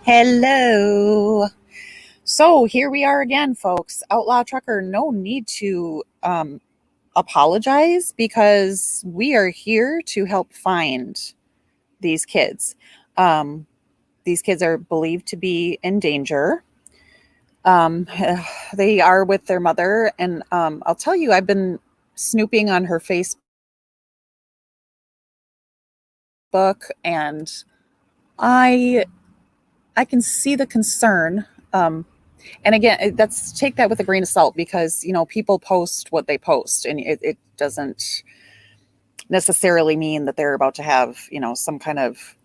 Hello. So here we are again, folks. Outlaw Trucker, no need to apologize because we are here to help find these kids. Um, these kids are believed to be in danger. Um, they are with their mother, and I'll tell you, I've been snooping on her Facebook, and I I can see the concern. And again, that's take that with a grain of salt because people post what they post, and it doesn't necessarily mean that they're about to have some kind of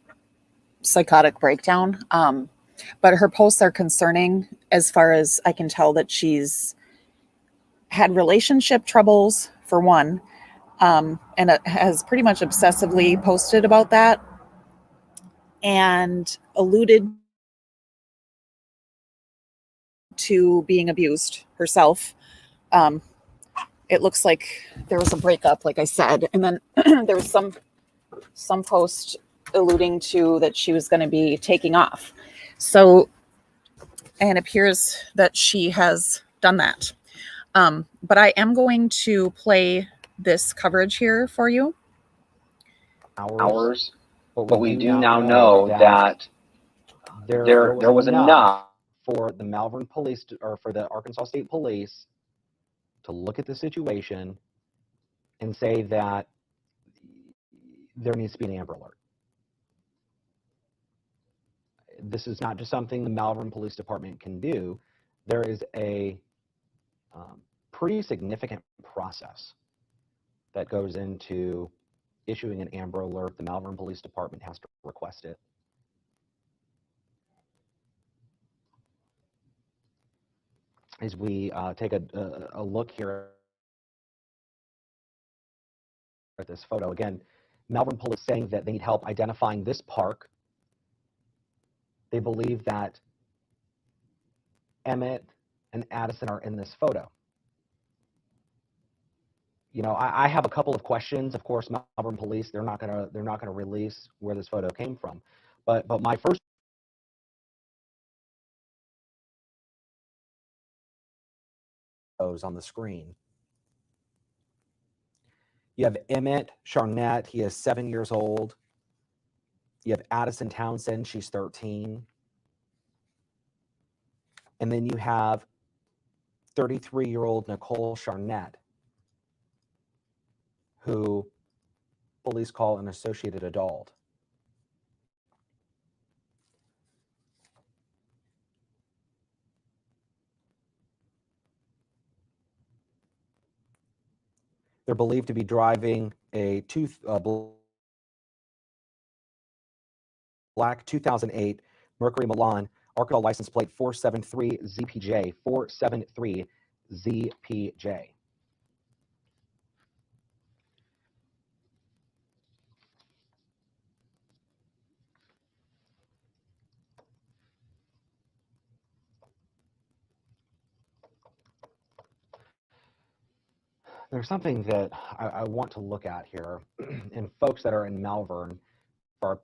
psychotic breakdown. But her posts are concerning as far as I can tell that she's had relationship troubles for one, and has pretty much obsessively posted about that and alluded to being abused herself. Um, it looks like there was a breakup, like I said, and then there was some post alluding to that she was going to be taking off. So, and it appears that she has done that. But I am going to play this coverage here for you. Hours, but we do now know that there was enough for the Malvern Police or for the Arkansas State Police to look at the situation and say that there needs to be an Amber Alert. This is not just something the Malvern Police Department can do. There is a pretty significant process that goes into issuing an Amber Alert. The Malvern Police Department has to request it. As we take a look here at this photo, again, Malvern Police saying that they need help identifying this park. They believe that Emmett and Addison are in this photo. I have a couple of questions. Of course, Malvern Police, they're not gonna release where this photo came from. But my first on the screen. You have Emmett Charnett, he is 7 years old. You have Addison Townsend, she's 13. And then you have 33-year-old Nicole Charnett, who police call an associated adult. They're believed to be driving a black 2008 Mercury Milan, Arkansas license plate 473 ZPJ, 473 ZPJ. There's something that I want to look at here, and folks that are in Malvern, for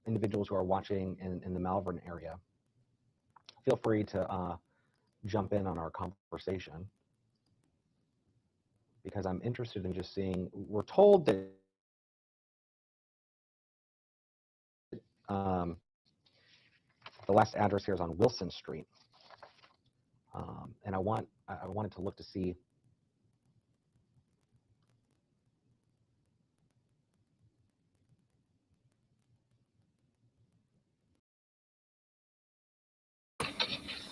individuals who are watching in the Malvern area, feel free to jump in on our conversation, because I'm interested in just seeing, we're told that the last address here is on Wilson Street, and I wanted to look to see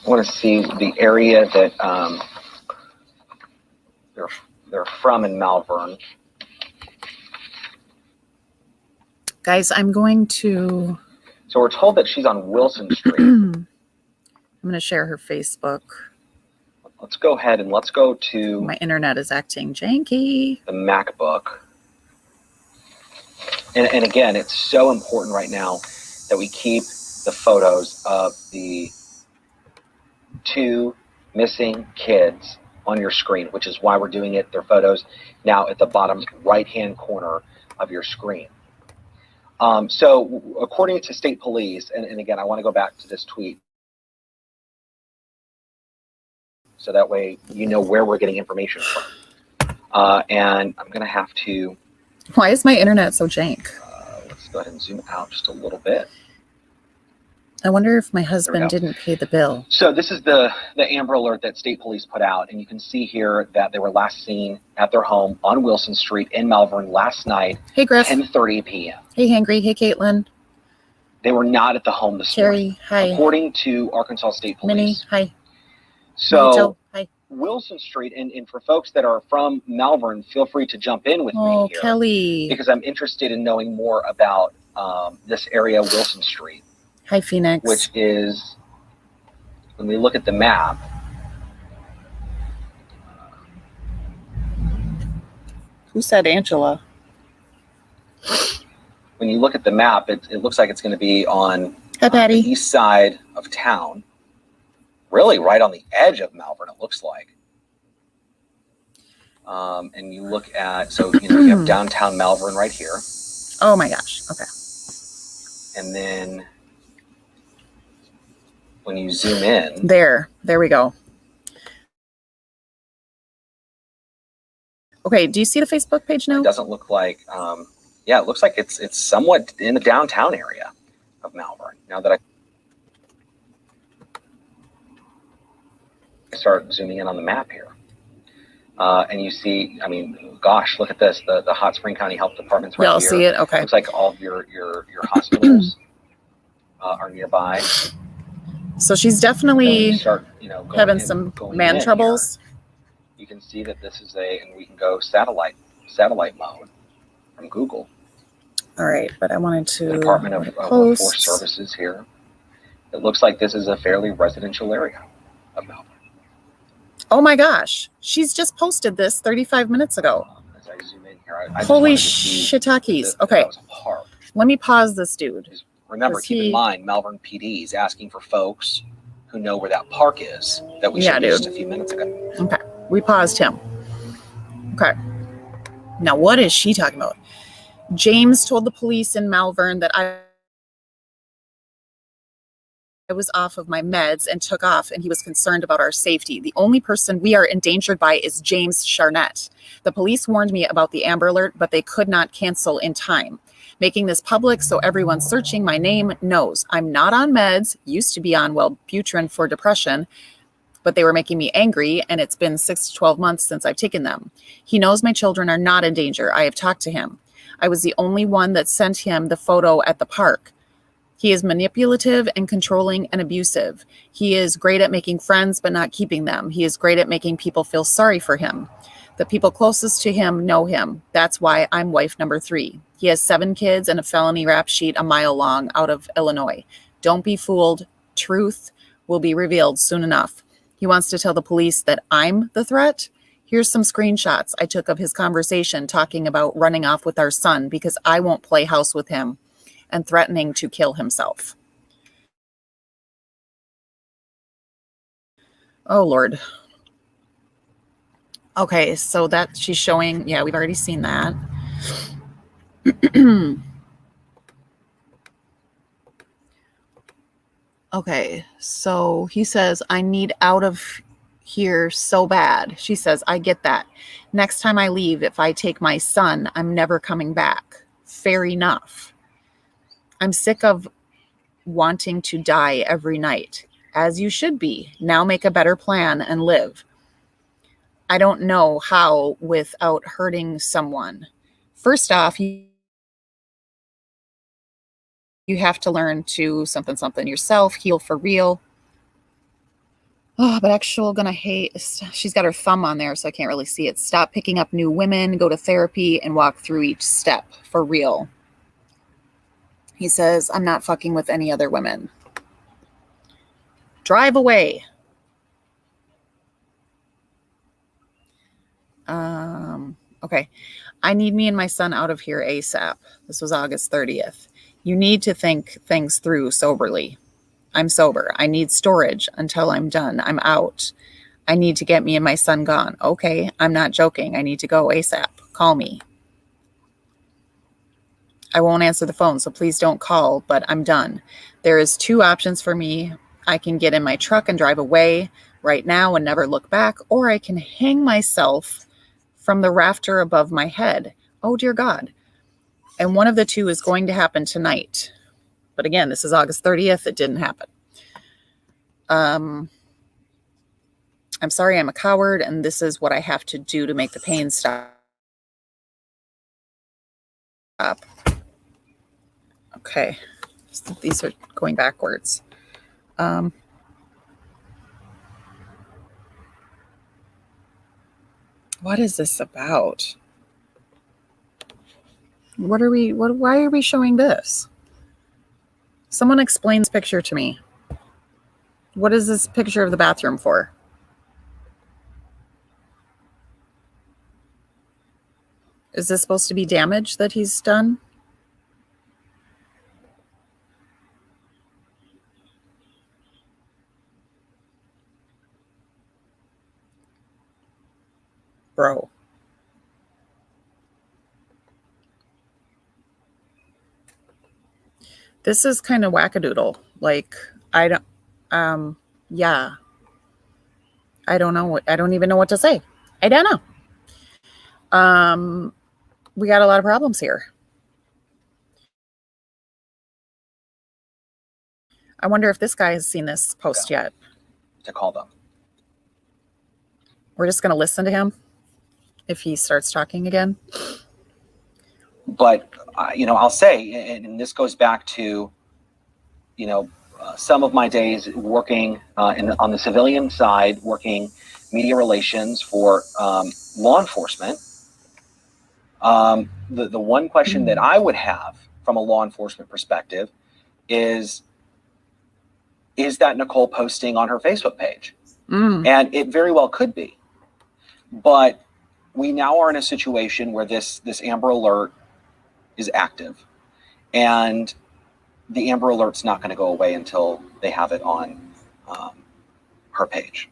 the area that they're from in Malvern. Guys, I'm going to... So we're told that she's on Wilson Street. I'm going to share her Facebook. Let's go ahead and let's go to... My internet is acting janky. The MacBook. And again, it's so important right now that we keep the photos of the 2 missing kids on your screen, which is why we're doing it. Their photos now at the bottom right-hand corner of your screen. So according to state police, and again, I want to go back to this tweet, so that way you know where we're getting information from. And I'm going to have to... Why is my internet so jank? Let's go ahead and zoom out just a little bit. I wonder if my husband didn't pay the bill. So this is the Amber Alert that state police put out. And you can see here that they were last seen at their home on Wilson Street in Malvern last night. Hey, Griff. 10:30 p.m. Hey, Hangry. Hey, Caitlin. They were not at the home this morning. Carrie, hi. According to Arkansas State Police. Minnie, hi. So hi. Wilson Street, and for folks that are from Malvern, feel free to jump in with me here. Kelly. Because I'm interested in knowing more about this area, Wilson Street. Hi, Phoenix. Which is, when we look at the map, who said Angela? When you look at the map, it looks like it's going to be on the east side of town. Really right on the edge of Malvern, it looks like. And you look at, so you have downtown Malvern right here. Oh my gosh, okay. And then when you zoom in. There we go. Okay, do you see the Facebook page now? It doesn't look like, yeah, it looks like it's somewhat in the downtown area of Malvern. Now that I start zooming in on the map here. And you see, I mean, gosh, look at this. The Hot Spring County Health Department's right here. Y'all see it? Okay. Looks like all of your hospitals are nearby. So she's definitely start, having some man troubles. Here, you can see that this is and we can go satellite mode from Google. All right, but I wanted to... The Department of Workforce Services here. It looks like this is a fairly residential area of Malvern. Oh my gosh, she's just posted this 35 minutes ago. As I zoom in here, I holy shiitakes. Okay, let me pause this, dude. Remember, keep in mind, Malvern PD is asking for folks who know where that park is that we showed just a few minutes ago. Okay, we paused him. Okay, now what is she talking about? James told the police in Malvern that I was off of my meds and took off, and he was concerned about our safety. The only person we are endangered by is James Charnett. The police warned me about the Amber Alert, but they could not cancel in time. Making this public so everyone searching my name knows I'm not on meds, used to be on Wellbutrin for depression, but they were making me angry, and it's been 6 to 12 months since I've taken them. He knows my children are not in danger. I have talked to him. I was the only one that sent him the photo at the park. He is manipulative and controlling and abusive. He is great at making friends, but not keeping them. He is great at making people feel sorry for him. The people closest to him know him. That's why I'm wife number 3. He has 7 kids and a felony rap sheet a mile long out of Illinois. Don't be fooled. Truth will be revealed soon enough. He wants to tell the police that I'm the threat. Here's some screenshots I took of his conversation talking about running off with our son because I won't play house with him, and threatening to kill himself. Oh, Lord. Okay, so that she's showing, yeah, we've already seen that. Okay, so he says, I need out of here so bad. She says, I get that. Next time I leave, if I take my son, I'm never coming back. Fair enough. I'm sick of wanting to die every night, as you should be. Now make a better plan and live. I don't know how without hurting someone. First off, you have to learn to something yourself, heal for real. Oh, but actual gonna hate, she's got her thumb on there, so I can't really see it. Stop picking up new women, go to therapy, and walk through each step for real. He says, I'm not fucking with any other women. Drive away. Okay. I need me and my son out of here ASAP. This was August 30th. You need to think things through soberly. I'm sober. I need storage until I'm done. I'm out. I need to get me and my son gone. Okay, I'm not joking. I need to go ASAP. Call me. I won't answer the phone, so please don't call, but I'm done. There is 2 options for me. I can get in my truck and drive away right now and never look back, or I can hang myself from the rafter above my head. Oh, dear God. And one of the 2 is going to happen tonight. But again, this is August 30th. It didn't happen. I'm sorry, I'm a coward, and this is what I have to do to make the pain stop. Okay. These are going backwards. What is this about? Why are we showing this? Someone explain this picture to me. What is this picture of the bathroom for? Is this supposed to be damage that he's done? Bro. This is kind of wackadoodle. Like, yeah. I don't even know what to say. I don't know. We got a lot of problems here. I wonder if this guy has seen this post yet. To call them. We're just going to listen to him if he starts talking again. But, I'll say, and this goes back to, some of my days working on the civilian side, working media relations for law enforcement. The one question that I would have from a law enforcement perspective is that Nicole posting on her Facebook page? And it very well could be. But we now are in a situation where this Amber Alert is active, and the Amber Alert's not going to go away until they have it on her page.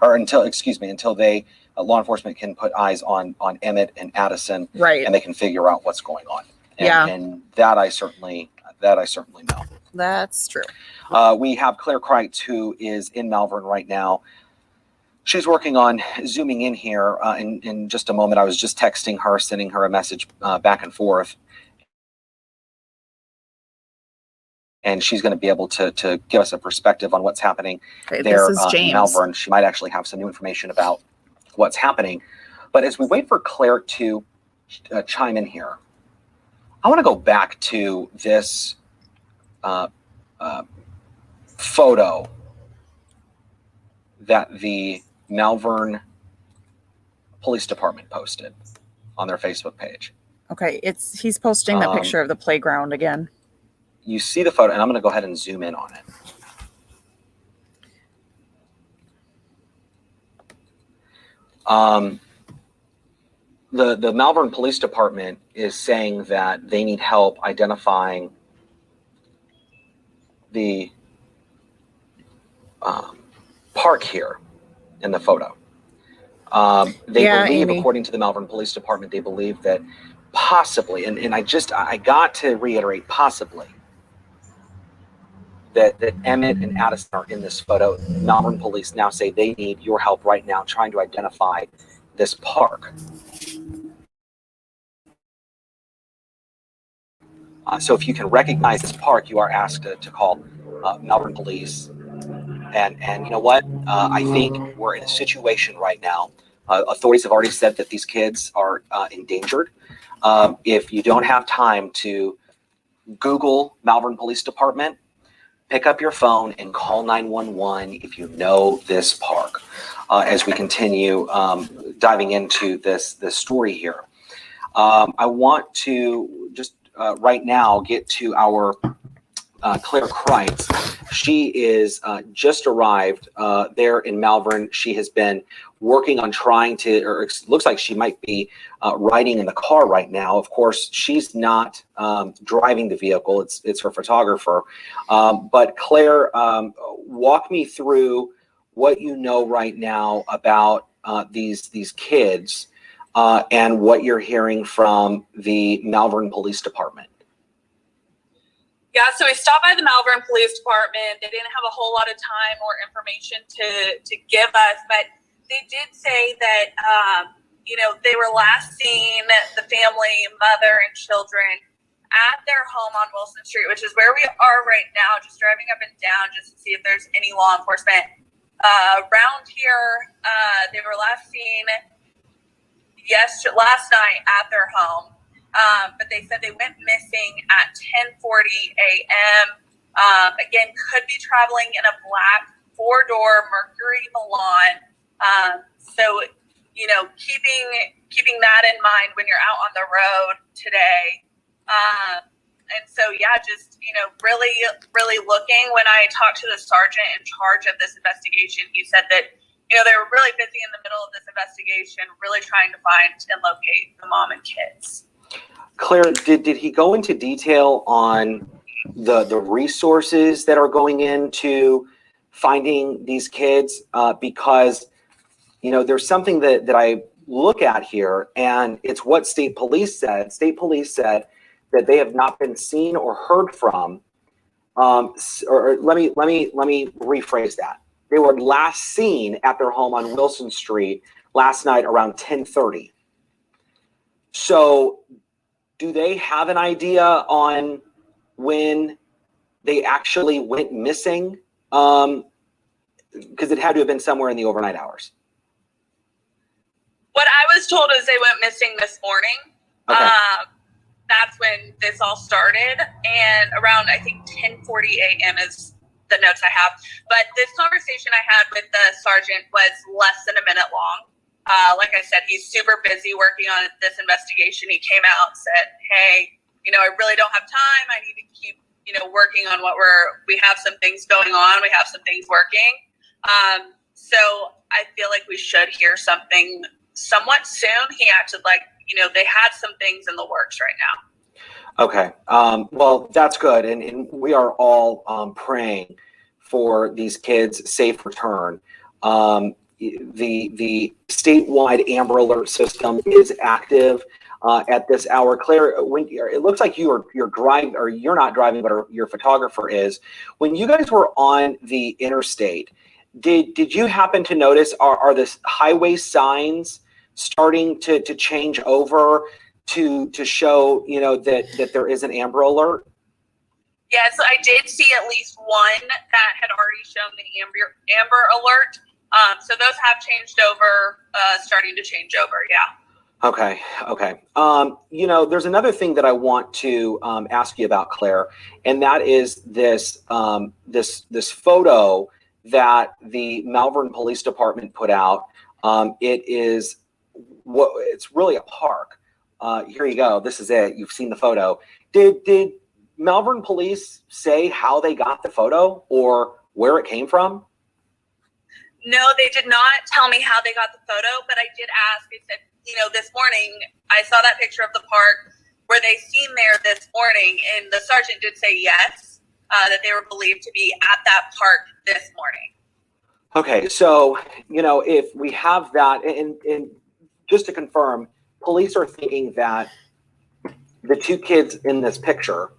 Until they law enforcement can put eyes on Emmett and Addison, right? And they can figure out what's going on. And that I certainly know. That's true. We have Claire Kreitz, who is in Malvern right now. She's working on zooming in here in just a moment. I was just texting her, sending her a message back and forth. And she's going to be able to give us a perspective on what's happening there in Malvern. She might actually have some new information about what's happening. But as we wait for Claire to chime in here, I want to go back to this photo that the Malvern Police Department posted on their Facebook page. Okay, he's posting that picture of the playground again. You see the photo, and I'm going to go ahead and zoom in on it. The Malvern Police Department is saying that they need help identifying the park here in the photo. They believe, Amy, according to the Malvern Police Department, they believe that possibly, and I got to reiterate, possibly, that Emmett and Addison are in this photo. Malvern Police now say they need your help right now trying to identify this park. So if you can recognize this park, you are asked to call Malvern Police. And you know what? I think we're in a situation right now. Authorities have already said that these kids are endangered. If you don't have time to Google Malvern Police Department, pick up your phone and call 911 if you know this park. As we continue diving into this story here, I want to just right now get to our Claire Kreitz. She is just arrived there in Malvern. She has been working on trying to, or it looks like she might be riding in the car right now. Of course, she's not driving the vehicle. It's her photographer. But Claire, walk me through what you know right now about these kids and what you're hearing from the Malvern Police Department. Yeah, so we stopped by the Malvern Police Department. They didn't have a whole lot of time or information to give us, but they did say that, they were last seen, the family, mother and children, at their home on Wilson Street, which is where we are right now, just driving up and down just to see if there's any law enforcement around here. They were last seen last night at their home. But they said they went missing at 10:40 a.m. Again, could be traveling in a black four-door Mercury Milan. So, keeping that in mind when you're out on the road today. And so, just, really, really looking. When I talked to the sergeant in charge of this investigation, he said that, they were really busy in the middle of this investigation, really trying to find and locate the mom and kids. Claire, did he go into detail on the resources that are going into finding these kids? Because, there's something that I look at here, and it's what state police said. State police said that they have not been seen or heard from. Or let me rephrase that. They were last seen at their home on Wilson Street last night around 10:30. So, do they have an idea on when they actually went missing? Because it had to have been somewhere in the overnight hours. What I was told is they went missing this morning. Okay. That's when this all started. And around, I think, 10:40 a.m. is the notes I have. But this conversation I had with the sergeant was less than a minute long. Like I said, he's super busy working on this investigation. He came out and said, hey, I really don't have time. I need to keep, working on what we have some things going on. We have some things working. So I feel like we should hear something somewhat soon. He acted like, they had some things in the works right now. Okay. Well, that's good. And we are all praying for these kids' safe return. The statewide Amber Alert system is active at this hour. Claire, it looks like you're driving, or you're not driving, but your photographer is. When you guys were on the interstate, did you happen to notice are the highway signs starting to change over to show that there is an Amber Alert? Yes, I did see at least one that had already shown the Amber Alert. So those have changed over, starting to change over, yeah. Okay. There's another thing that I want to ask you about, Claire, and that is this photo that the Malvern Police Department put out. It's really a park. Here you go. This is it. You've seen the photo. Did Malvern Police say how they got the photo or where it came from? No, they did not tell me how they got the photo, but I did ask. They said, this morning I saw that picture of the park. Were they seen there this morning? And the sergeant did say yes, that they were believed to be at that park this morning. Okay, so, if we have that, and just to confirm, police are thinking that the two kids in this picture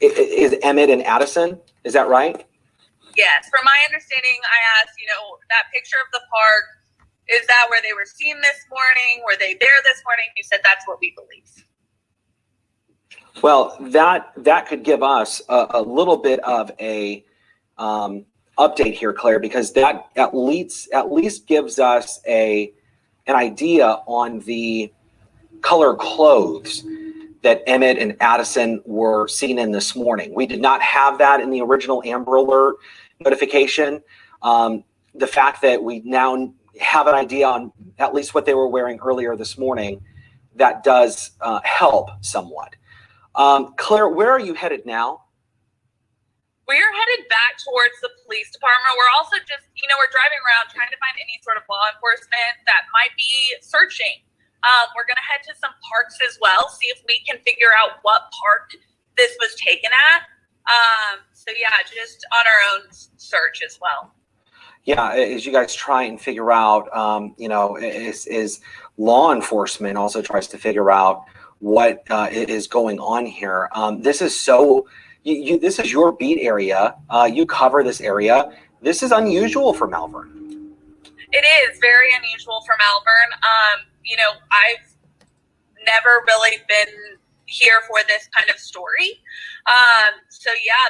is Emmett and Addison. Is that right? Yes. From my understanding, I asked, that picture of the park, is that where they were seen this morning? Were they there this morning? He said that's what we believe. Well, that could give us a little bit of a update here, Claire, because that at least gives us an idea on the color clothes that Emmett and Addison were seen in this morning. We did not have that in the original Amber Alert notification. The fact that we now have an idea on at least what they were wearing earlier this morning, that does help somewhat. Claire, where are you headed now? We're headed back towards the police department. We're also just, we're driving around trying to find any sort of law enforcement that might be searching. We're going to head to some parks as well, see if we can figure out what park this was taken at. So yeah, just on our own search as well. Yeah, as you guys try and figure out, as law enforcement also tries to figure out what is going on here. This is so, this is your beat area. You cover this area. This is unusual for Malvern. It is very unusual for Malvern. You know, I've never really been here for this kind of story. So yeah,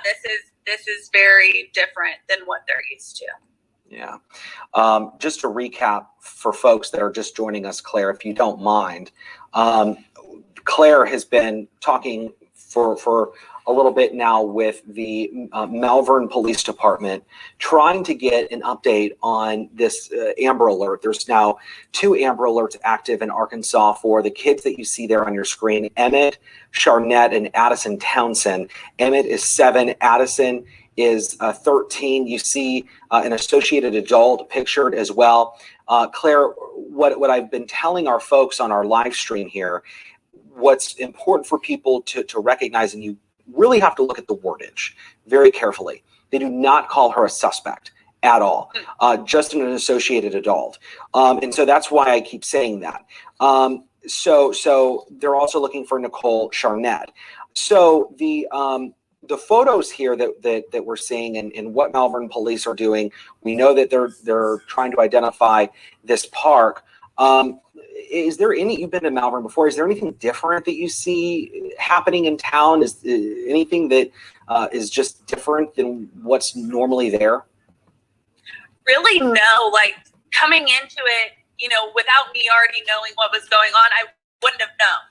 this is very different than what they're used to. Yeah. Just to recap for folks that are just joining us, Claire, if you don't mind, Claire has been talking for a little bit now with the Malvern Police Department, trying to get an update on this Amber Alert. There's now 2 Amber Alerts active in Arkansas for the kids that you see there on your screen, Emmett, Charnett, and Addison Townsend. Emmett is 7, Addison is 13. You see an associated adult pictured as well. Claire, what I've been telling our folks on our live stream here, what's important for people to recognize, and you really have to look at the wordage very carefully. They do not call her a suspect at all, just an associated adult. And so that's why I keep saying that. So they're also looking for Nicole Charnett. So the photos here that we're seeing and what Malvern police are doing, we know that they're trying to identify this park. Is there you've been to Malvern before, is there anything different that you see happening in town? Is anything that is just different than what's normally there? Really, no. Like, coming into it, you know, without me already knowing what was going on, I wouldn't have known.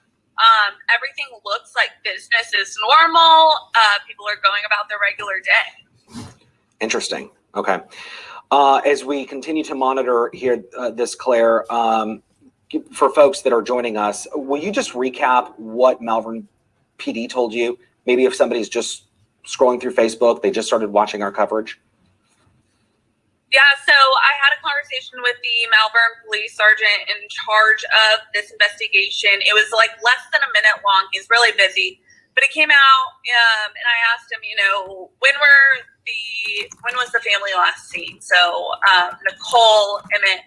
Everything looks like business is normal. People are going about their regular day. Interesting. Okay. As we continue to monitor here, this, Claire, for folks that are joining us, will you just recap what Malvern PD told you? Maybe if somebody's just scrolling through Facebook, they just started watching our coverage. Yeah, so I had a conversation with the Malvern police sergeant in charge of this investigation. It was like less than a minute long. He's really busy, but it came out, and I asked him, you know, when was the family last seen? So Nicole, Emmett,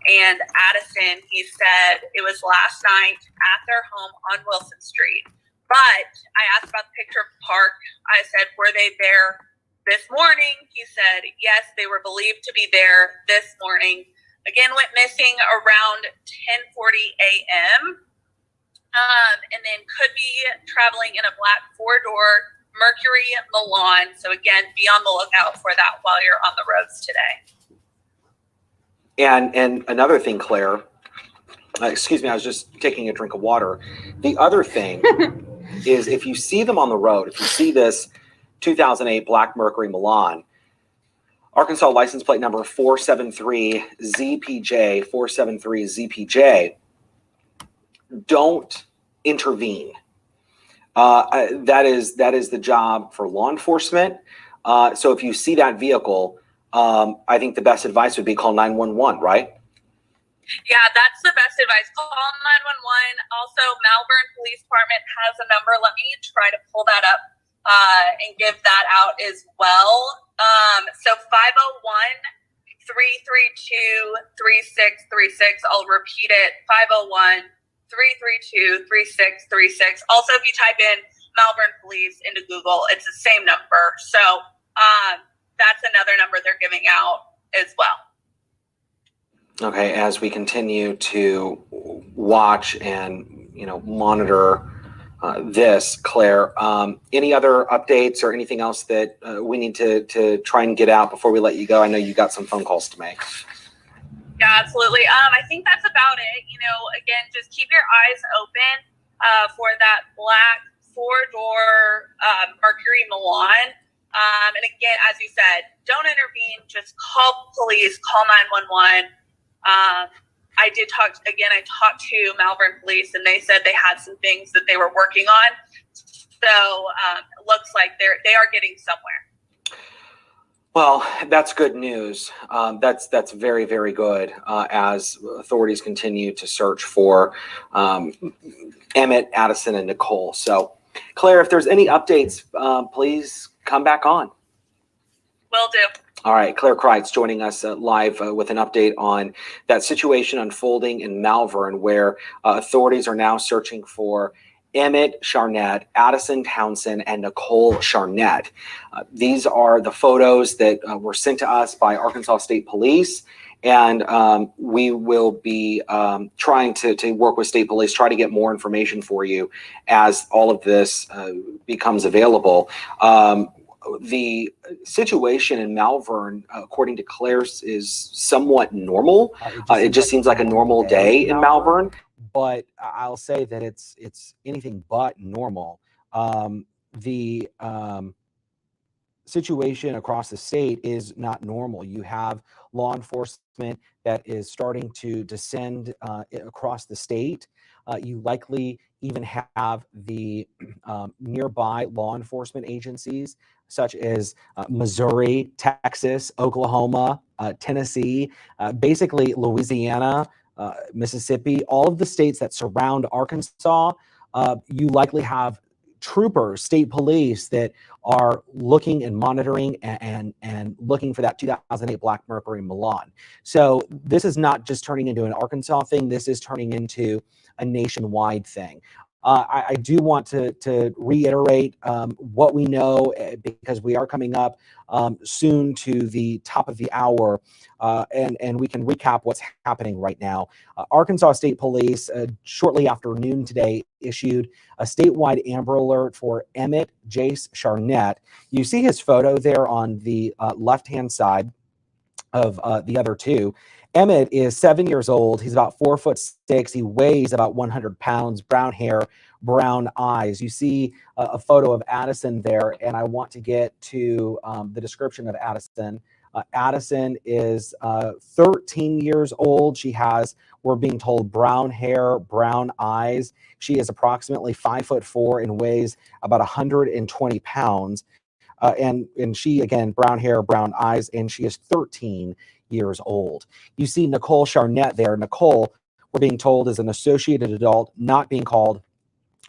and Addison, he said it was last night at their home on Wilson Street. But I asked about the picture of the park. I said, were they there this morning? He said, yes, they were believed to be there this morning. Again, went missing around 10:40 a.m. And then could be traveling in a black 4-door Mercury Milan. So again, be on the lookout for that while you're on the roads today. And another thing, Claire, excuse me, I was just taking a drink of water. The other thing is, if you see them on the road, if you see this 2008 black Mercury Milan, Arkansas license plate number 473ZPJ, don't intervene. That is the job for law enforcement. So if you see that vehicle, I think the best advice would be call 911, right? Yeah, that's the best advice. Call 911. Also, Malvern Police Department has a number. Let me try to pull that up and give that out as well. So 501-332-3636. I'll repeat it. 501-332-3636. Also, if you type in Malvern Police into Google, it's the same number. So that's another number they're giving out as well. Okay, as we continue to watch and monitor this, Claire, any other updates or anything else that we need to try and get out before we let you go? I know you got some phone calls to make. Yeah, absolutely. I think that's about it. Again, just keep your eyes open for that black 4-door Mercury Milan. And again, as you said, don't intervene. Just call police, call 911. I talked to Malvern Police, and they said they had some things that they were working on. So it looks like they are getting somewhere. Well, that's good news. That's very, very good as authorities continue to search for Emmett, Addison, and Nicole. So, Claire, if there's any updates, please come back on. Will do. All right, Claire Kreitz joining us live with an update on that situation unfolding in Malvern, where authorities are now searching for Emmett Charnett, Addison Townsend, and Nicole Charnett. These are the photos that were sent to us by Arkansas State Police. And we will be trying to work with State Police, try to get more information for you as all of this becomes available. The situation in Malvern, according to Claire's, is somewhat normal. It just seems like a normal day in Malvern. But I'll say that it's anything but normal. The situation across the state is not normal. You have law enforcement that is starting to descend across the state. You likely even have the nearby law enforcement agencies such as Missouri, Texas, Oklahoma, Tennessee, basically Louisiana, Mississippi, all of the states that surround Arkansas. You likely have troopers, state police that are looking and monitoring and looking for that 2008 Black Mercury Milan. So this is not just turning into an Arkansas thing. This is turning into a nationwide thing. I do want to reiterate what we know, because we are coming up soon to the top of the hour, and we can recap what's happening right now. Arkansas State Police, shortly after noon today, issued a statewide Amber Alert for Emmett Jace Charnett. You see his photo there on the left-hand side of the other two. Emmett is 7 years old. He's about 4'6". He weighs about 100 pounds, brown hair, brown eyes. You see a photo of Addison there, and I want to get to the description of Addison. Addison is 13 years old. She has, we're being told, brown hair, brown eyes. She is approximately 5'4" and weighs about 120 pounds. And she, again, brown hair, brown eyes, and she is 13 years old. You see Nicole Charnett there. Nicole, we're being told, is an associated adult, not being called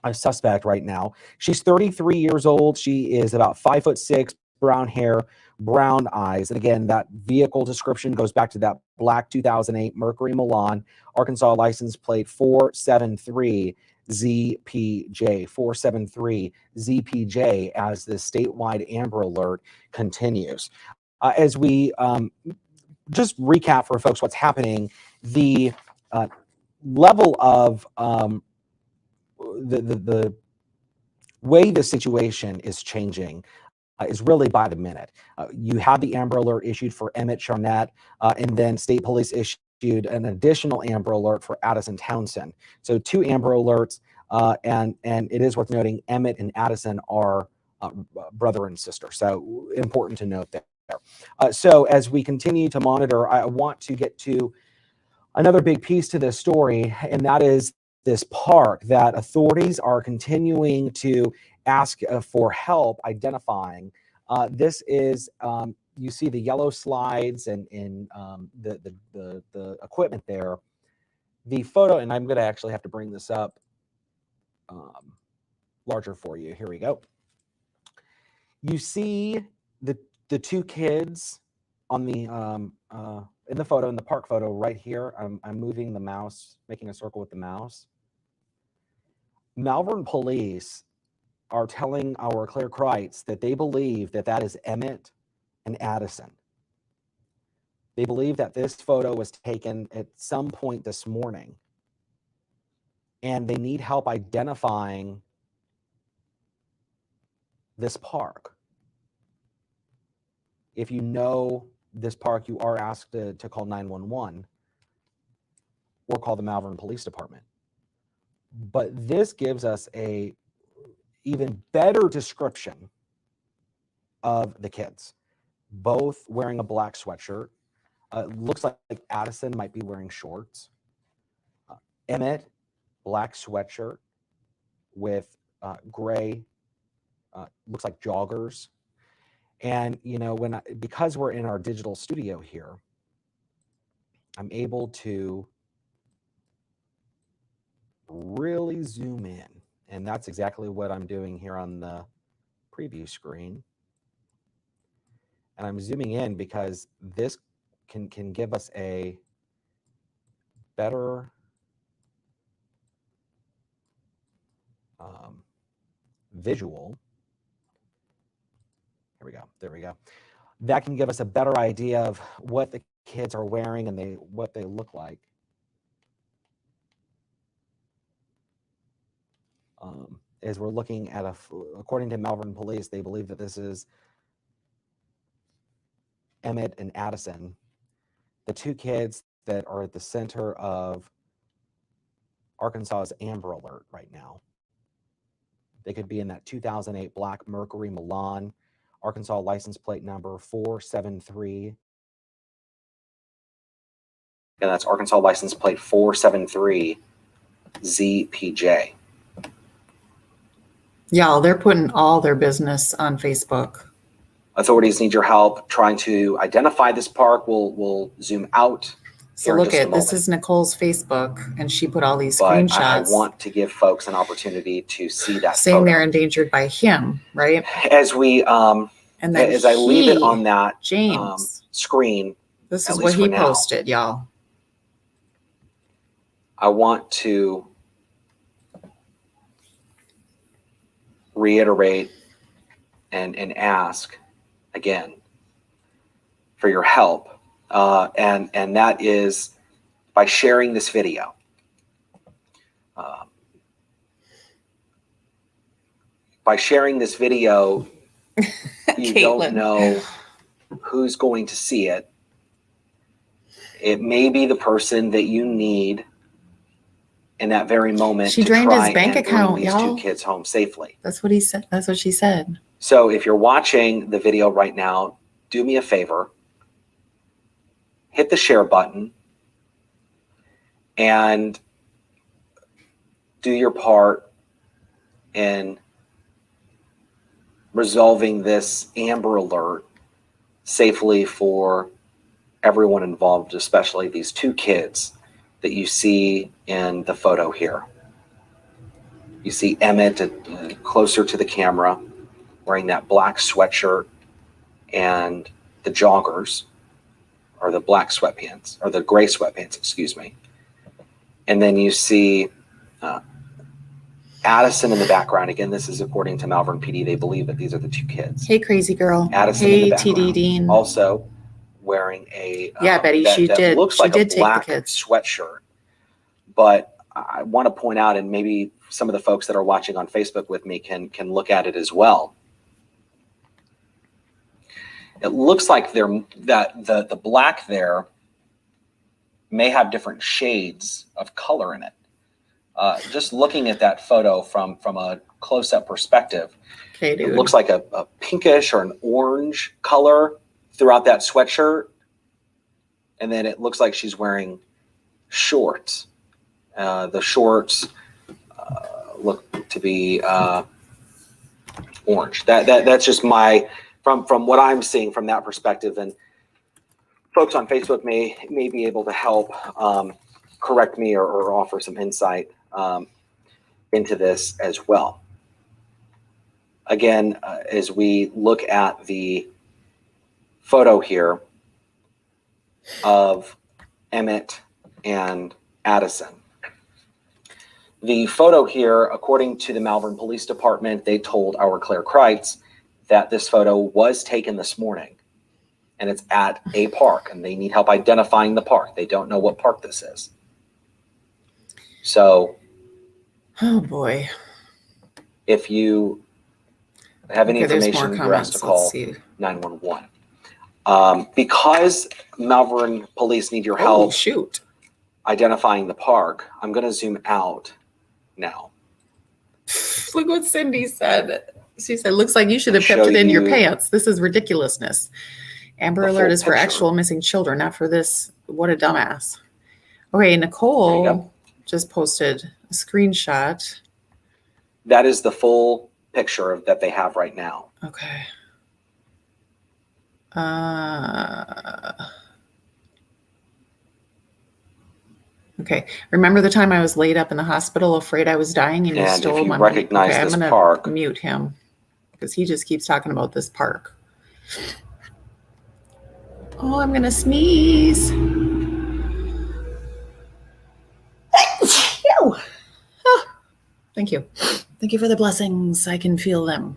a suspect right now. She's 33 years old. She is about 5'6", brown hair, brown eyes. And again, that vehicle description goes back to that black 2008 Mercury Milan, Arkansas license plate 473. ZPJ 473 ZPJ as the statewide Amber Alert continues. As we just recap for folks what's happening, the level of the way the situation is changing is really by the minute. You have the Amber Alert issued for Emmett Charnett, and then State Police issued an additional Amber Alert for Addison Townsend. So 2 Amber Alerts, and it is worth noting Emmett and Addison are brother and sister. So important to note there. So as we continue to monitor, I want to get to another big piece to this story, and that is this park that authorities are continuing to ask for help identifying. This is, you see the yellow slides and the equipment there. The photo, and I'm going to actually have to bring this up larger for you. Here we go. You see the 2 kids on the in the photo, in the park photo right here. I'm moving the mouse, making a circle with the mouse. Malvern police are telling our Claire Kreitz that they believe that that is Emmett and Addison. They believe that this photo was taken at some point this morning, and they need help identifying this park. If you know this park, you are asked to call 911 or call the Malvern Police Department. But this gives us a even better description of the kids, both wearing a black sweatshirt. Looks like Addison might be wearing shorts. Emmett, black sweatshirt with gray, looks like joggers. And you know, because we're in our digital studio here, I'm able to really zoom in, and that's exactly what I'm doing here on the preview screen. And I'm zooming in because this can give us a better visual. Here we go. There we go. That can give us a better idea of what the kids are wearing and what they look like. As we're looking at according to Malvern Police, they believe that this is Emmett and Addison, the two kids that are at the center of Arkansas's Amber Alert right now. They could be in that 2008 black Mercury Milan, Arkansas license plate number 473. And that's Arkansas license plate 473 ZPJ. Y'all, they're putting all their business on Facebook. Authorities need your help trying to identify this park. We'll zoom out. So look at, this is Nicole's Facebook, and she put all these but screenshots. I want to give folks an opportunity to see that saying photo. they're endangered by him, right? As we and then as I leave it on that James screen, this is what he posted, y'all. I want to reiterate and ask again for your help. And that is by sharing this video. By sharing this video, you don't know who's going to see it. It may be the person that you need in that very moment. She drained his bank account, y'all. These two kids home safely. That's what he said. That's what she said. So if you're watching the video right now, do me a favor. Hit the share button and do your part in resolving this Amber Alert safely for everyone involved, especially these two kids that you see in the photo here. You see Emmett closer to the camera wearing that black sweatshirt and the joggers, or the black sweatpants, or the gray sweatpants, excuse me. And then you see Addison in the background. Again, this is according to Malvern PD. They believe that these are the two kids. Hey, crazy girl. Addison hey, in the background, TD Dean. also wearing a yeah, Betty, she did. Looks she like did a black take the kids. Sweatshirt. But I want to point out, and maybe some of the folks that are watching on Facebook with me can look at it as well. It looks like the black there may have different shades of color in it. Just looking at that photo from a close-up perspective, okay, dude. It looks like a pinkish or an orange color throughout that sweatshirt. And then it looks like she's wearing shorts. The shorts look to be orange. That's just my... From what I'm seeing from that perspective, and folks on Facebook may be able to help correct me or offer some insight into this as well. Again, as we look at the photo here of Emmett and Addison. The photo here, according to the Malvern Police Department, they told our Claire Kreitz that this photo was taken this morning, and it's at a park, and they need help identifying the park. They don't know what park this is. So, oh boy, if you have any information, you're asked to call 911. Because Malvern Police need your help identifying the park, I'm going to zoom out now. Look what Cindy said. She said, looks like you should have kept it in your pants. This is ridiculousness. Amber Alert is for actual missing children, not for this. What a dumbass. Okay, Nicole just posted a screenshot. That is the full picture that they have right now. Okay. Okay. Remember the time I was laid up in the hospital, afraid I was dying, and you stole my money? Okay, I'm gonna mute him because he just keeps talking about this park. Oh, I'm gonna sneeze. Thank you. Thank you for the blessings. I can feel them.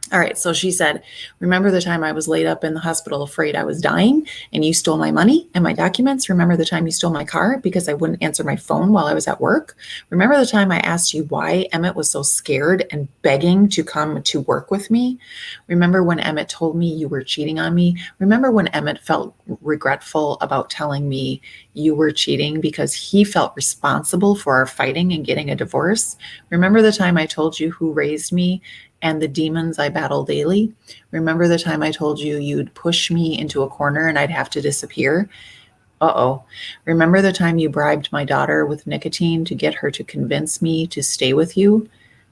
All right, so she said, remember the time I was laid up in the hospital afraid I was dying and you stole my money and my documents? Remember the time you stole my car because I wouldn't answer my phone while I was at work? Remember the time I asked you why Emmett was so scared and begging to come to work with me? Remember when Emmett told me you were cheating on me? Remember when Emmett felt regretful about telling me you were cheating because he felt responsible for our fighting and getting a divorce? Remember the time I told you who raised me and the demons I battle daily? Remember the time I told you you'd push me into a corner and I'd have to disappear? Uh-oh. Remember the time you bribed my daughter with nicotine to get her to convince me to stay with you?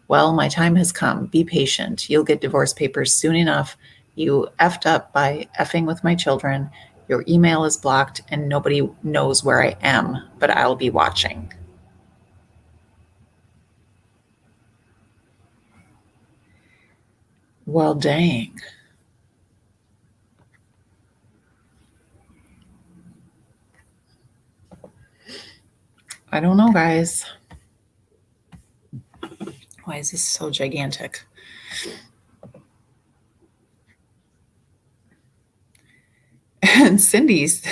Well, my time has come. Be patient. You'll get divorce papers soon enough. You effed up by effing with my children. Your email is blocked and nobody knows where I am, but I'll be watching. Well, dang. I don't know, guys. Why is this so gigantic? And Cindy is,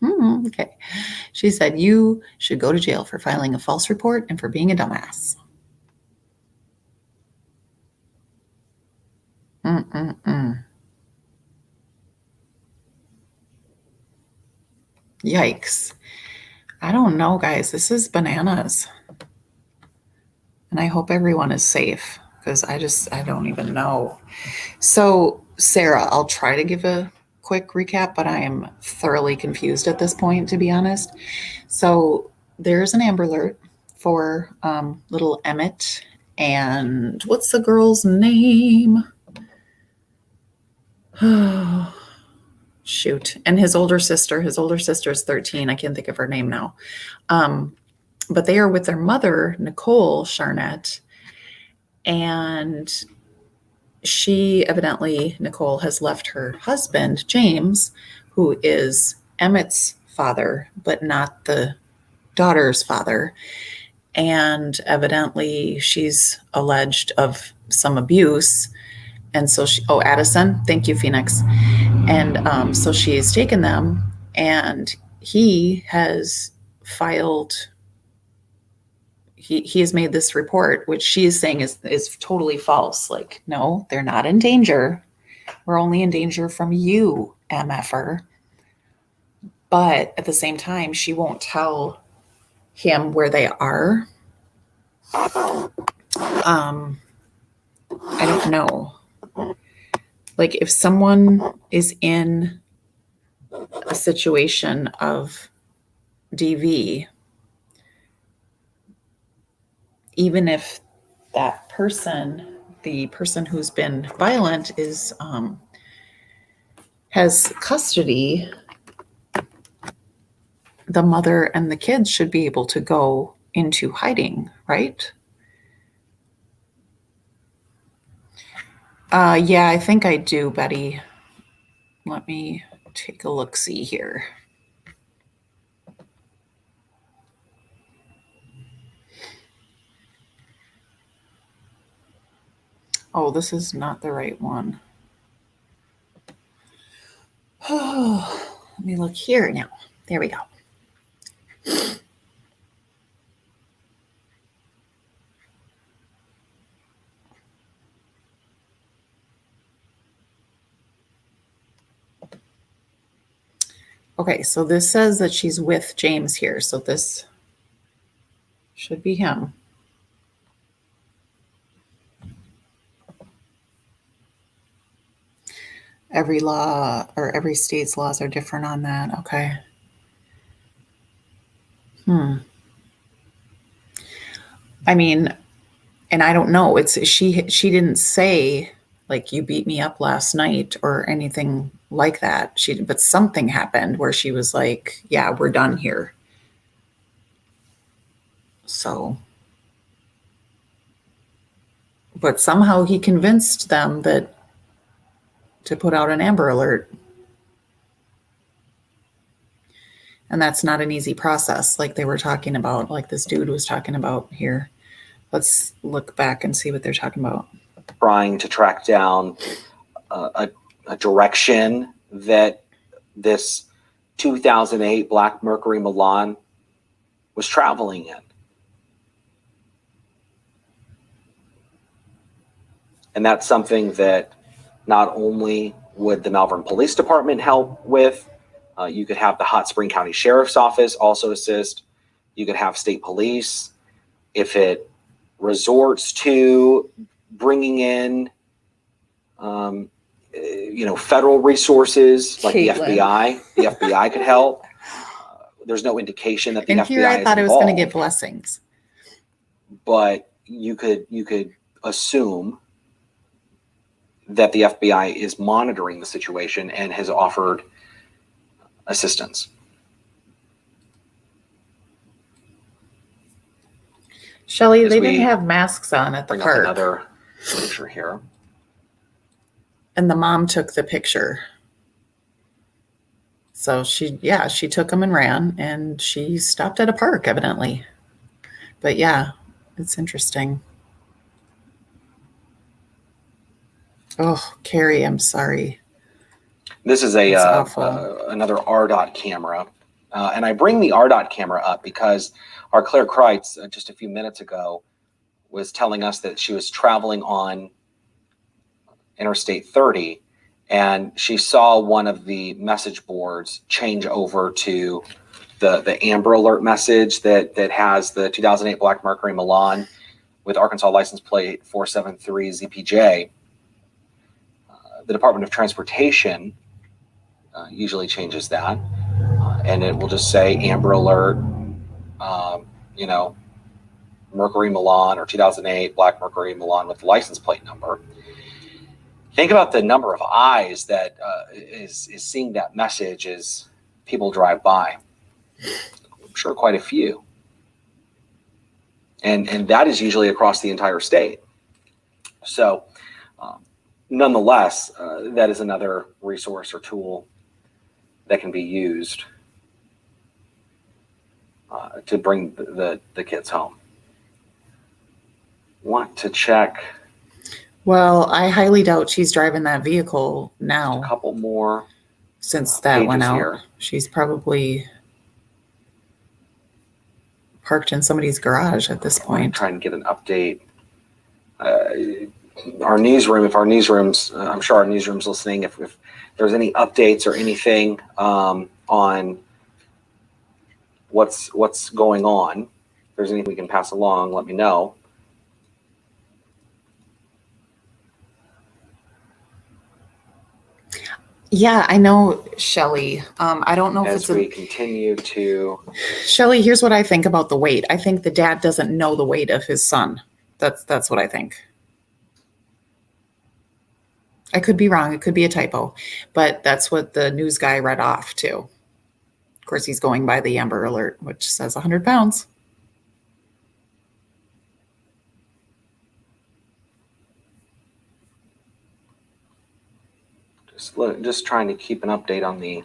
okay. She said, you should go to jail for filing a false report and for being a dumbass. Yikes. I don't know, guys. This is bananas. And I hope everyone is safe because I don't even know. So, Sarah, I'll try to give a quick recap, but I am thoroughly confused at this point, to be honest. So, there's an Amber Alert for little Emmett. And what's the girl's name? Oh, shoot. And his older sister is 13. I can't think of her name now. But they are with their mother, Nicole Charnett. And Nicole has left her husband, James, who is Emmett's father, but not the daughter's father. And evidently she's alleged of some abuse. And so Addison, thank you, Phoenix. And so she has taken them, and he has filed, he has made this report, which she is saying is totally false. Like, no, they're not in danger. We're only in danger from you, MFer. But at the same time, she won't tell him where they are. I don't know. Like, if someone is in a situation of DV, even if that person, the person who's been violent, has custody, the mother and the kids should be able to go into hiding, right? Yeah, I think I do, Betty. Let me take a look-see here. Oh, this is not the right one. Oh, let me look here now. There we go. Okay, so this says that she's with James here, so this should be him. Every law or every state's laws are different on that. Okay. I mean, and I don't know. She didn't say like you beat me up last night or anything like that. But something happened where she was like, yeah, we're done here. So, but somehow he convinced them to put out an Amber Alert. And that's not an easy process, like they were talking about, like this dude was talking about here. Let's look back and see what they're talking about. trying to track down a direction that this 2008 Black Mercury Milan was traveling in. And that's something that not only would the Malvern Police Department help with, you could have the Hot Spring County Sheriff's Office also assist. You could have state police. If it resorts to bringing in, federal resources like Caitlin. the FBI could help. There's no indication that the And FBI here I is thought it was going to involved, get blessings. but you could assume that the FBI is monitoring the situation and has offered assistance. Shelly, As they we didn't have masks on at the Bring up park. another picture here. And the mom took the picture. So she took them and ran, and she stopped at a park, evidently. But yeah, it's interesting. Oh, Carrie, I'm sorry. This is That's another RDOT camera. And I bring the RDOT camera up because our Claire Kreitz just a few minutes ago was telling us that she was traveling on Interstate 30 and she saw one of the message boards change over to the Amber Alert message that has the 2008 Black Mercury Milan with Arkansas license plate 473 ZPJ. The Department of Transportation usually changes that, and it will just say Amber Alert, Mercury Milan or 2008 Black Mercury Milan with the license plate number. Think about the number of eyes that is seeing that message as people drive by. I'm sure quite a few. And that is usually across the entire state. So nonetheless, that is another resource or tool that can be used to bring the kids home. Want to check. Well, I highly doubt she's driving that vehicle now. A couple more since that went out. here. She's probably parked in somebody's garage at this point. Try and get an update. Our newsroom, if our newsroom's, I'm sure our newsroom's listening, if there's any updates or anything on what's going on, if there's anything we can pass along, let me know. Yeah, I know, Shelly. I don't know if As we continue to. Shelly, here's what I think about the weight. I think the dad doesn't know the weight of his son. That's what I think. I could be wrong. It could be a typo, but that's what the news guy read off too. Of course, he's going by the Amber Alert, which says 100 pounds. Just trying to keep an update on the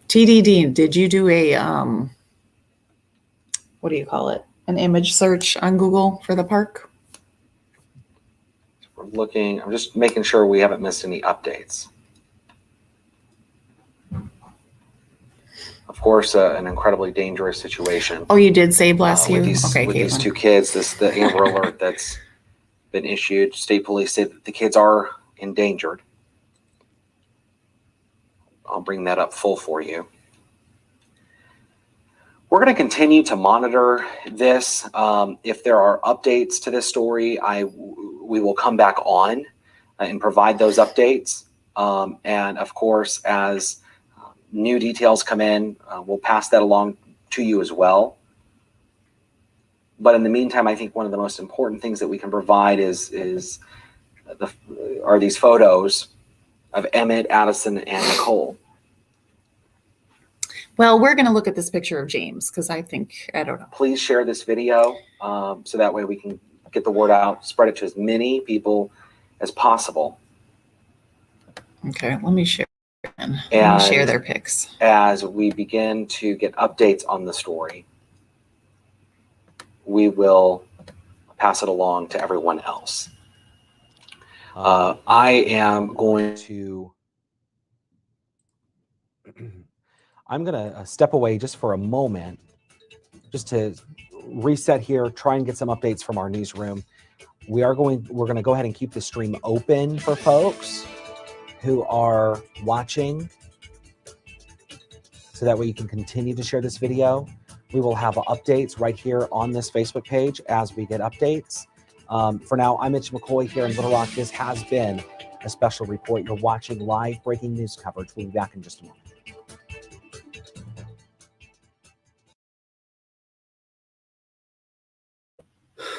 TDD. Did you do a what do you call it? An image search on Google for the park? We're looking. I'm just making sure we haven't missed any updates. Of course, an incredibly dangerous situation. Oh, you did say bless you. With these two kids, the Amber Alert that's been issued. State police say that the kids are endangered. I'll bring that up full for you. We're going to continue to monitor this. If there are updates to this story, we will come back on and provide those updates. And of course, as new details come in, we'll pass that along to you as well. But in the meantime, I think one of the most important things that we can provide are these photos of Emmett, Addison, and Nicole. Well, we're going to look at this picture of James because I don't know. Please share this video so that way we can get the word out, spread it to as many people as possible. Okay, let me share Let me share their pics. As we begin to get updates on the story, we will pass it along to everyone else. I am going to I'm going to step away just for a moment, just to reset here, try and get some updates from our newsroom. We're going to go ahead and keep the stream open for folks who are watching, so that way you can continue to share this video. We will have updates right here on this Facebook page as we get updates. For now, I'm Mitch McCoy here in Little Rock. This has been a special report. You're watching live breaking news coverage. We'll be back in just a moment.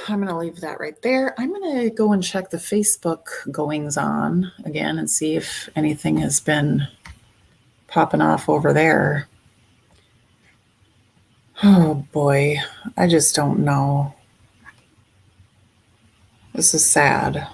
I'm going to leave that right there. I'm going to go and check the Facebook goings on again and see if anything has been popping off over there. Oh boy, I just don't know. This is sad.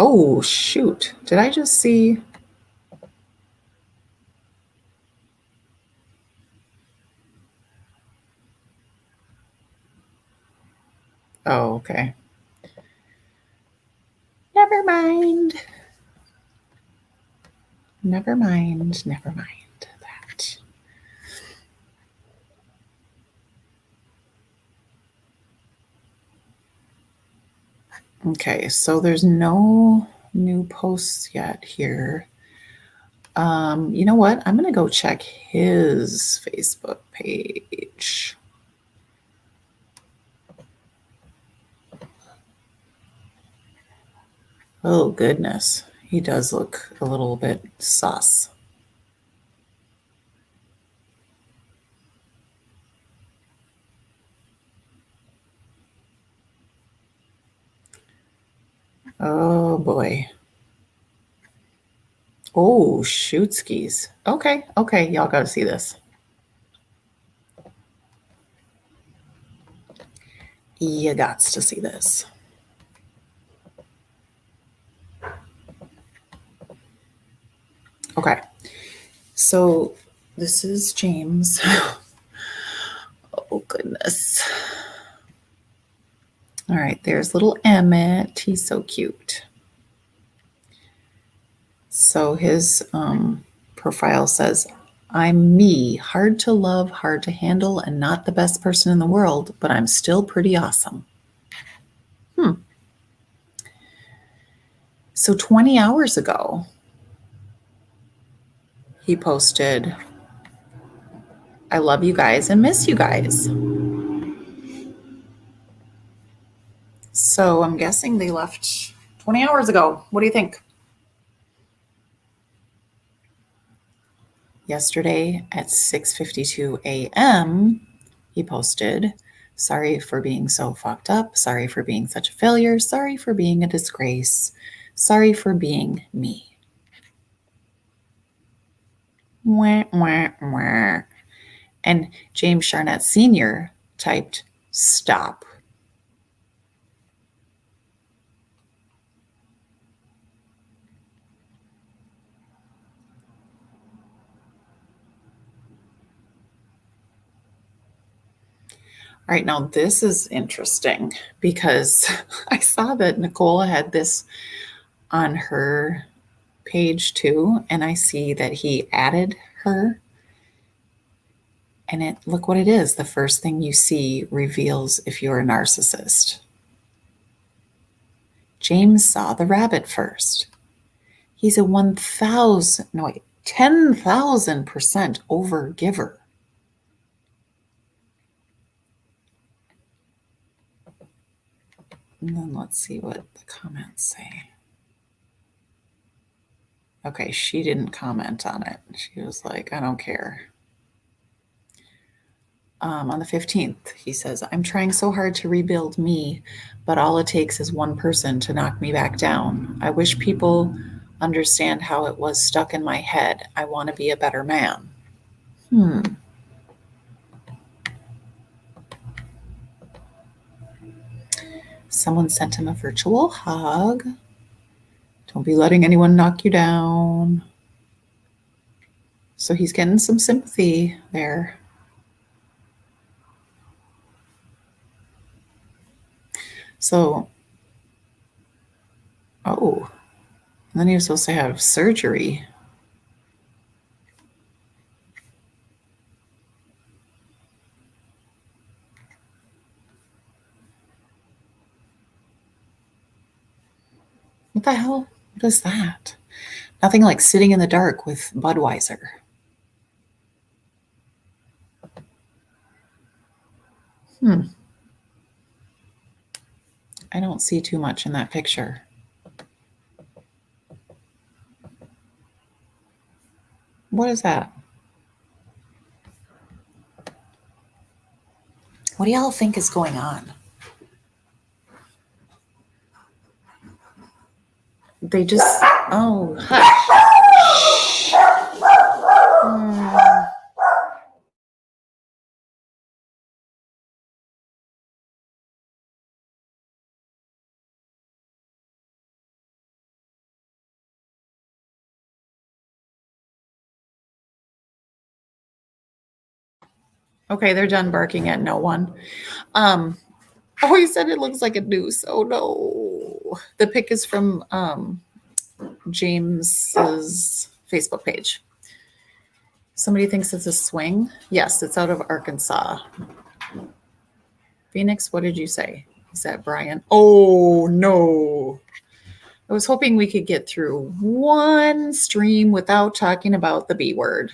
Oh, shoot. Did I just see? Oh, okay. Never mind. Never mind. Never mind that. Okay, so there's no new posts yet here. You know what? I'm going to go check his Facebook page. Oh, goodness. He does look a little bit sus. Oh, boy. Oh, shoot skis. Okay, y'all got to see this. You got to see this. Okay, so this is James. Oh, goodness. All right, there's little Emmett. He's so cute. So his profile says, I'm me, hard to love, hard to handle, and not the best person in the world, but I'm still pretty awesome. So 20 hours ago, he posted, I love you guys and miss you guys. So I'm guessing they left 20 hours ago. What do you think? Yesterday at 6:52 a.m., he posted, sorry for being so fucked up. Sorry for being such a failure. Sorry for being a disgrace. Sorry for being me. Wah, wah, wah. And James Charnett Sr. typed, stop. All right, now this is interesting because I saw that Nicola had this on her page too, and I see that he added her. And look what it is. The first thing you see reveals if you're a narcissist. James saw the rabbit first. He's a 10,000% over giver. And then let's see what the comments say. Okay, she didn't comment on it. She was like, I don't care. On the 15th, he says, I'm trying so hard to rebuild me, but all it takes is one person to knock me back down. I wish people understand how it was stuck in my head. I want to be a better man. Someone sent him a virtual hug. Don't be letting anyone knock you down. So he's getting some sympathy there. So, oh, and then he was supposed to have surgery. What the hell? What is that? Nothing like sitting in the dark with Budweiser. I don't see too much in that picture. What is that? What do y'all think is going on? They just, oh, hush. Okay, they're done barking at no one. Oh, he said it looks like a noose. Oh no. The pic is from James's Facebook page. Somebody thinks it's a swing. Yes, it's out of Arkansas. Phoenix, what did you say? Is that Brian? Oh no. I was hoping we could get through one stream without talking about the B word.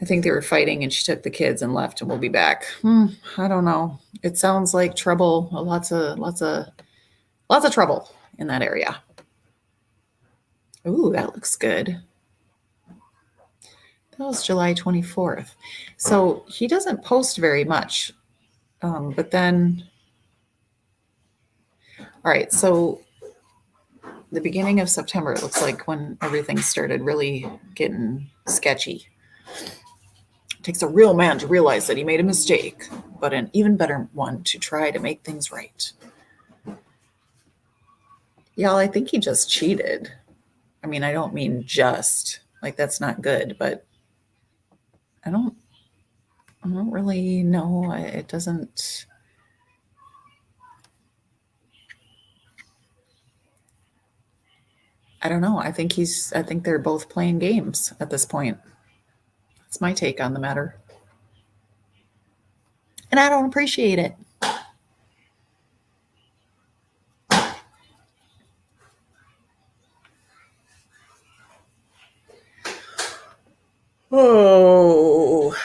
I think they were fighting and she took the kids and left and we'll be back. I don't know. It sounds like trouble. Lots of trouble in that area. Ooh, that looks good. That was July 24th. So he doesn't post very much. But then, all right, so the beginning of September, it looks like when everything started really getting sketchy. It takes a real man to realize that he made a mistake, but an even better one to try to make things right. Y'all, I think he just cheated. I mean, I don't mean just, like that's not good, but I don't really know. It doesn't. I don't know. I think they're both playing games at this point. That's my take on the matter. And I don't appreciate it. Oh.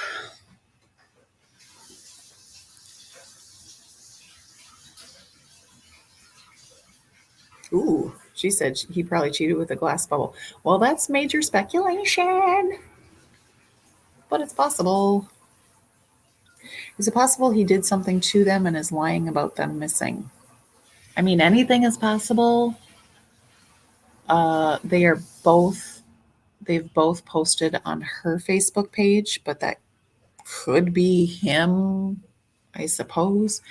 Ooh, she said he probably cheated with a glass bubble. Well, that's major speculation, but it's possible. Is it possible he did something to them and is lying about them missing? I mean, anything is possible. They've both posted on her Facebook page, but that could be him, I suppose.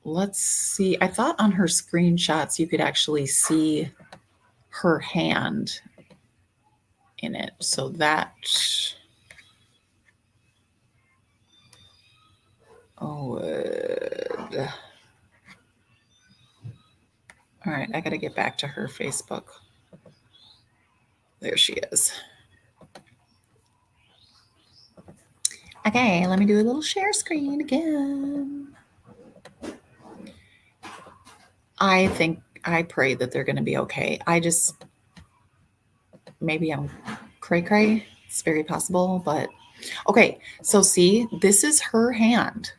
Let's see. I thought on her screenshots you could actually see her hand in it. So that would. All right, I got to get back to her Facebook. There she is. Okay, let me do a little share screen again. I pray that they're going to be okay. Maybe I'm cray-cray. It's very possible, but okay. So see, this is her hand.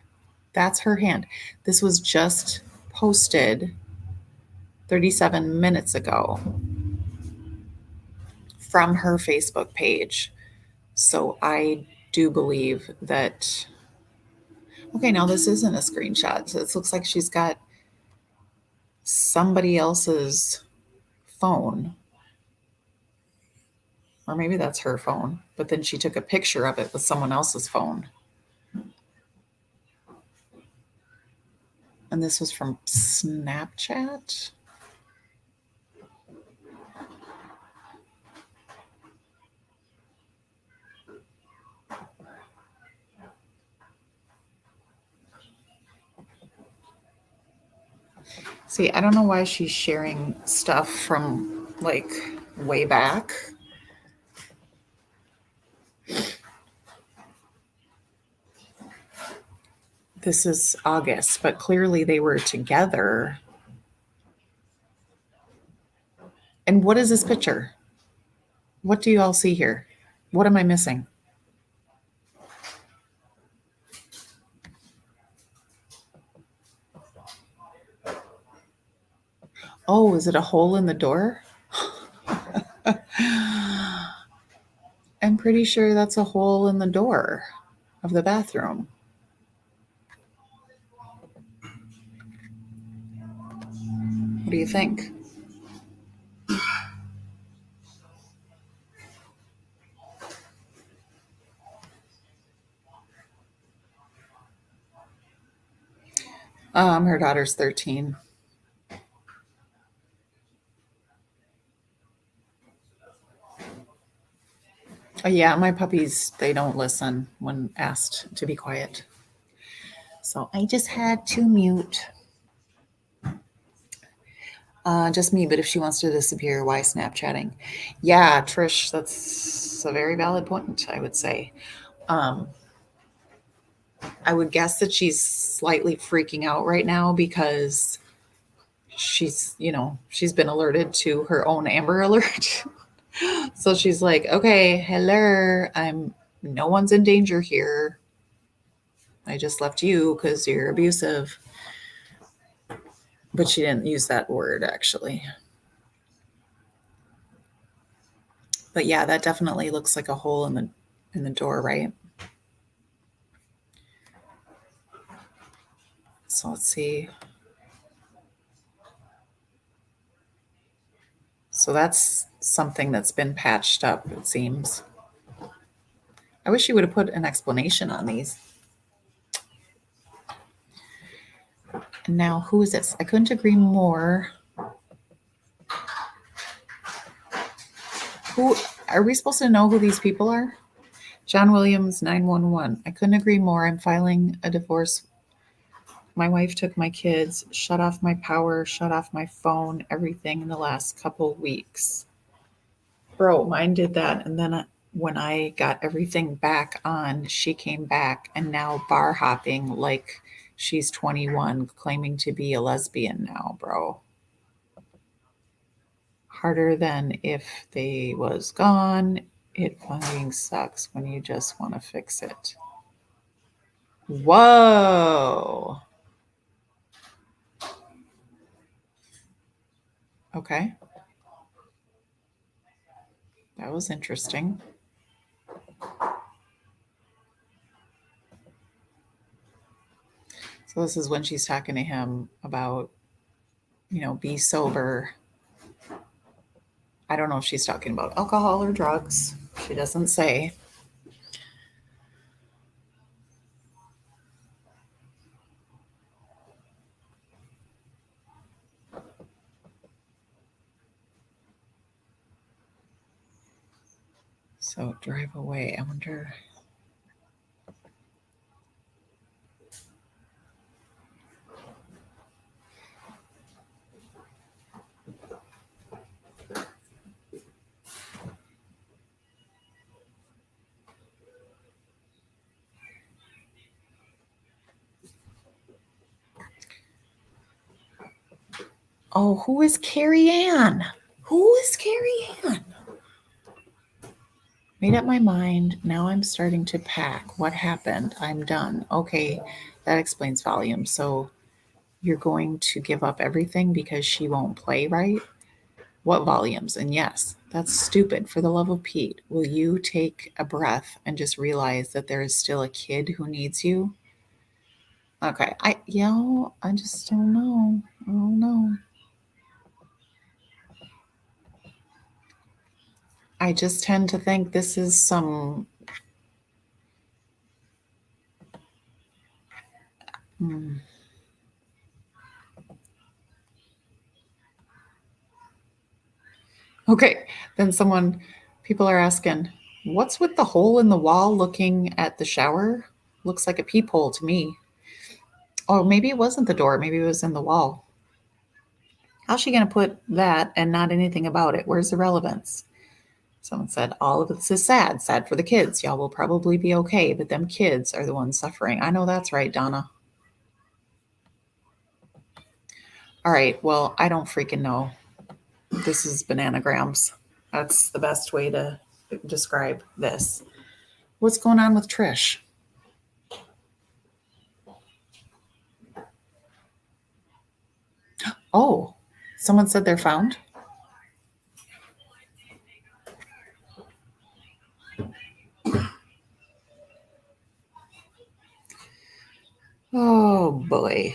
That's her hand. This was just posted 37 minutes ago from her Facebook page. So I do believe that. Okay, now this isn't a screenshot. So it looks like she's got somebody else's phone. Or maybe that's her phone. But then she took a picture of it with someone else's phone. And this was from Snapchat. See, I don't know why she's sharing stuff from like way back. This is August, but clearly they were together. And what is this picture? What do you all see here? What am I missing? Oh, is it a hole in the door? I'm pretty sure that's a hole in the door of the bathroom. What do you think? Her daughter's 13. Oh, yeah, my puppies, they don't listen when asked to be quiet. So I just had to mute. Just me, but if she wants to disappear, why Snapchatting? Yeah, Trish, that's a very valid point, I would say. I would guess that she's slightly freaking out right now because she's been alerted to her own Amber Alert. So she's like, okay, hello, no one's in danger here. I just left you because you're abusive. But she didn't use that word, actually. But yeah, that definitely looks like a hole in the door, right? So let's see. So that's something that's been patched up, it seems. I wish you would have put an explanation on these. And now, who is this? I couldn't agree more. Who are we supposed to know who these people are? John Williams, 911. I couldn't agree more. I'm filing a divorce. My wife took my kids, shut off my power, shut off my phone, everything in the last couple weeks. Bro, mine did that. And then when I got everything back on, she came back and now bar hopping like she's 21, claiming to be a lesbian now, bro. Harder than if they was gone. It fucking sucks when you just want to fix it. Whoa. Okay. That was interesting. So this is when she's talking to him about, be sober. I don't know if she's talking about alcohol or drugs. She doesn't say. So drive away. I wonder. Oh, who is Carrie Ann? Who is Carrie Ann? Made up my mind. Now I'm starting to pack. What happened? I'm done. Okay, that explains volume. So you're going to give up everything because she won't play right? What volumes? And yes, that's stupid. For the love of Pete, will you take a breath and just realize that there is still a kid who needs you? Okay, I just don't know. I don't know. I just tend to think this is some Okay, then people are asking, what's with the hole in the wall looking at the shower? Looks like a peephole to me. Oh, maybe it wasn't the door. Maybe it was in the wall. How's she going to put that and not anything about it? Where's the relevance? Someone said, all of this is sad. Sad for the kids. Y'all will probably be okay, but them kids are the ones suffering. I know that's right, Donna. All right, well, I don't freaking know. This is bananagrams. That's the best way to describe this. What's going on with Trish? Oh, someone said they're found. Oh boy.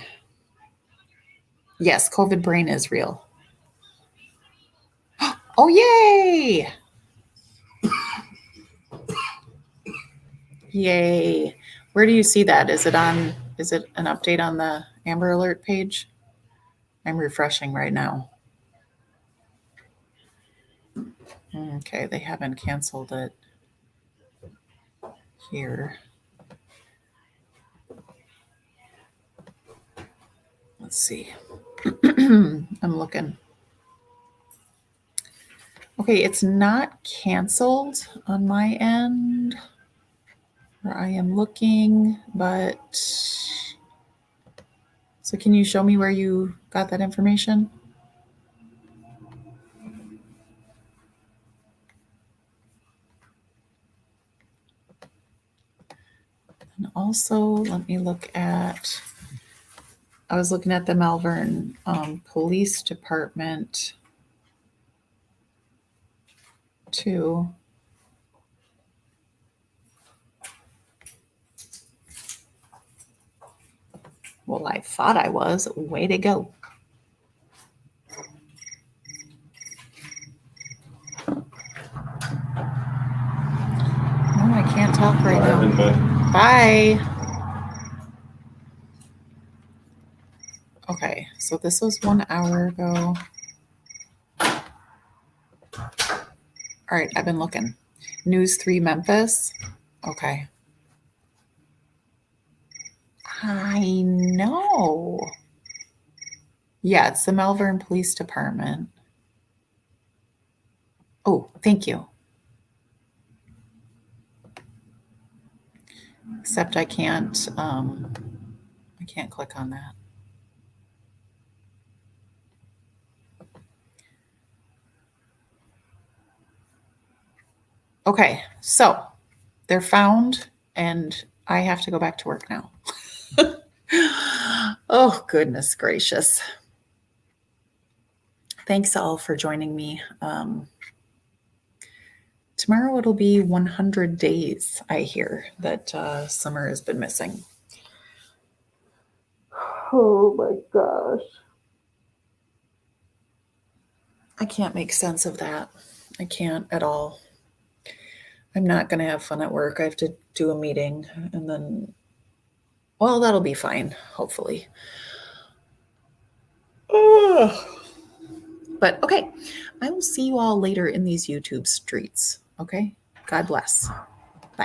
Yes, COVID brain is real. Oh, yay! Yay. Where do you see that? Is it an update on the Amber Alert page? I'm refreshing right now. Okay, they haven't canceled it here. Let's see. I'm looking. Okay, it's not canceled on my end where I am looking, but so can you show me where you got that information? And also, let me look at, I was looking at the Malvern Police Department too. Well, I thought I was. Way to go. No, I can't talk right now. Bye. Okay, so this was 1 hour ago. All right, I've been looking. News 3 Memphis. Okay. I know. Yeah, it's the Malvern Police Department. Oh, thank you. Except I can't click on that. Okay, so they're found and I have to go back to work now. Oh, goodness gracious. Thanks all for joining me. Tomorrow it'll be 100 days, I hear, that Summer has been missing. Oh my gosh. I can't make sense of that. I can't at all. I'm not going to have fun at work. I have to do a meeting and then, well, that'll be fine, hopefully. But okay, I will see you all later in these YouTube streets. Okay? God bless.